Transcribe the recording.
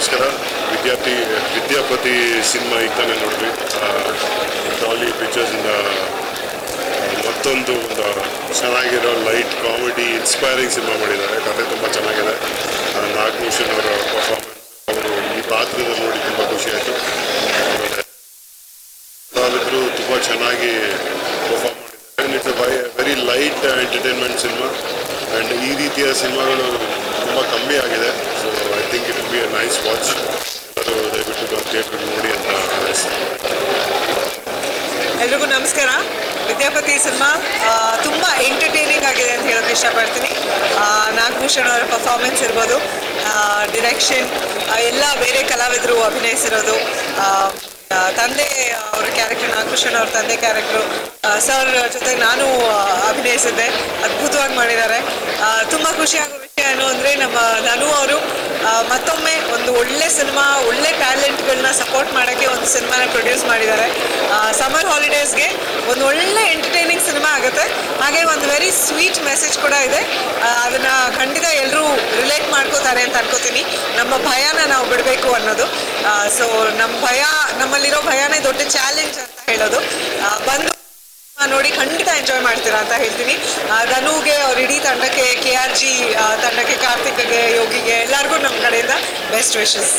ನಮಸ್ಕಾರ. ವಿದ್ಯಾಪತಿ ಸಿನಿಮಾ ಈಗ ತಾನೇ ನೋಡಿದ್ವಿ. ಡಾಲಿ ಪಿಕ್ಚರ್ಸಿಂದ ಮತ್ತೊಂದು ಚೆನ್ನಾಗಿರೋ ಲೈಟ್ ಕಾಮಿಡಿ ಇನ್ಸ್ಪೈರಿಂಗ್ ಸಿನಿಮಾ ಮಾಡಿದ್ದಾರೆ. ಕತೆ ತುಂಬ ಚೆನ್ನಾಗಿದೆ. ನಾಗಭೂಷಣ್ ಅವರ ಪರ್ಫಾರ್ಮೆನ್ಸ್, ಅವರು ಈ ಪಾತ್ರದಲ್ಲಿ ನೋಡಿ ತುಂಬ ಖುಷಿ ಆಯಿತು. ಆಮೇಲೆ ತುಂಬ ಚೆನ್ನಾಗಿ ಪರ್ಫಾರ್ಮ್ ಮಾಡಿದ್ದಾರೆ. It's very light entertainment cinema and ಈ ರೀತಿಯ ಸಿನಿಮಾಗಳು ತುಂಬ ಕಮ್ಮಿ ಆಗಿದೆ. So I think it will be A nice watch. ಎಲ್ಲರೂ ದಯವಿಟ್ಟು ಬಂದು ಥಿಯೇಟ್ರಿಗೆ ನೋಡಿ ಅಂತ ಅನಿಸ್ತೀನಿ. ಎಲ್ರಿಗೂ ನಮಸ್ಕಾರ. ವಿದ್ಯಾಪತಿ ಸಿನಿಮಾ ತುಂಬ ಎಂಟರ್ಟೈನಿಂಗ್ ಆಗಿದೆ ಅಂತ ಹೇಳೋಕ್ಕೆ ಇಷ್ಟಪಡ್ತೀನಿ. ನಾಗಭೂಷಣ್ ಅವರ ಪರ್ಫಾರ್ಮೆನ್ಸ್ ಇರ್ಬೋದು, ಡಿರೆಕ್ಷನ್, ಎಲ್ಲ ಬೇರೆ ಕಲಾವಿದರು ಅಭಿನಯಿಸಿರೋದು, ತಂದೆ ಅವರ ಕ್ಯಾರೆಕ್ಟರ್, ನಾಗಭೂಷಣ್ ಅವ್ರ ತಂದೆ ಕ್ಯಾರೆಕ್ಟ್ರು, ಸರ್ ಜೊತೆಗೆ ನಾನು ಅಭಿನಯಿಸಿದ್ದೆ. ಅದ್ಭುತವಾಗಿ ಮಾಡಿದ್ದಾರೆ. ತುಂಬ ಖುಷಿಯಾಗೋ ವಿಷಯ ಏನು ಅಂದರೆ, ನಮ್ಮ ಧನು ಅವರು ಮತ್ತೊಮ್ಮೆ ಒಂದು ಒಳ್ಳೆ ಸಿನಿಮಾ, ಒಳ್ಳೆ ಟ್ಯಾಲೆಂಟ್ಗಳನ್ನ ಸಪೋರ್ಟ್ ಮಾಡೋಕ್ಕೆ ಒಂದು ಸಿನಿಮಾನ ಪ್ರೊಡ್ಯೂಸ್ ಮಾಡಿದ್ದಾರೆ. ಸಮ್ಮರ್ ಹಾಲಿಡೇಸ್ಗೆ ಒಂದು ಒಳ್ಳೆ ಎಂಟರ್ಟೈನಿಂಗ್ ಸಿನಿಮಾ ಆಗುತ್ತೆ. ಹಾಗೆ ಒಂದು ವೆರಿ ಸ್ವೀಟ್ ಮೆಸೇಜ್ ಕೂಡ ಇದೆ. ಅದನ್ನು ಖಂಡಿತ ಎಲ್ಲರೂ ರಿಲೇಟ್ ಮಾಡ್ಕೋತಾರೆ ಅಂತ ಅನ್ಕೋತೀನಿ. ನಮ್ಮ ಭಯನ ನಾವು ಬಿಡಬೇಕು ಅನ್ನೋದು. ಸೊ ನಮ್ಮಲ್ಲಿರೋ ಭಯನೇ ದೊಡ್ಡ ಚಾಲೆಂಜ್ ಅಂತ ಹೇಳೋದು. ಬಂದು ನೋಡಿ ಖಂಡಿತ ಎಂಜಾಯ್ ಮಾಡ್ತೀರಾ ಅಂತ ಹೇಳ್ತೀನಿ. ಧನುಗೆ, ಅವ್ರ ಇಡೀ ತಂಡಕ್ಕೆ, KRG ತಂಡಕ್ಕೆ, ಕಾರ್ತಿಕ್ಗೆ, ಯೋಗಿಗೆ, ಎಲ್ಲರಿಗೂ ನಮ್ಮ ಕಡೆಯಿಂದ ಬೆಸ್ಟ್ ವಿಶಸ್.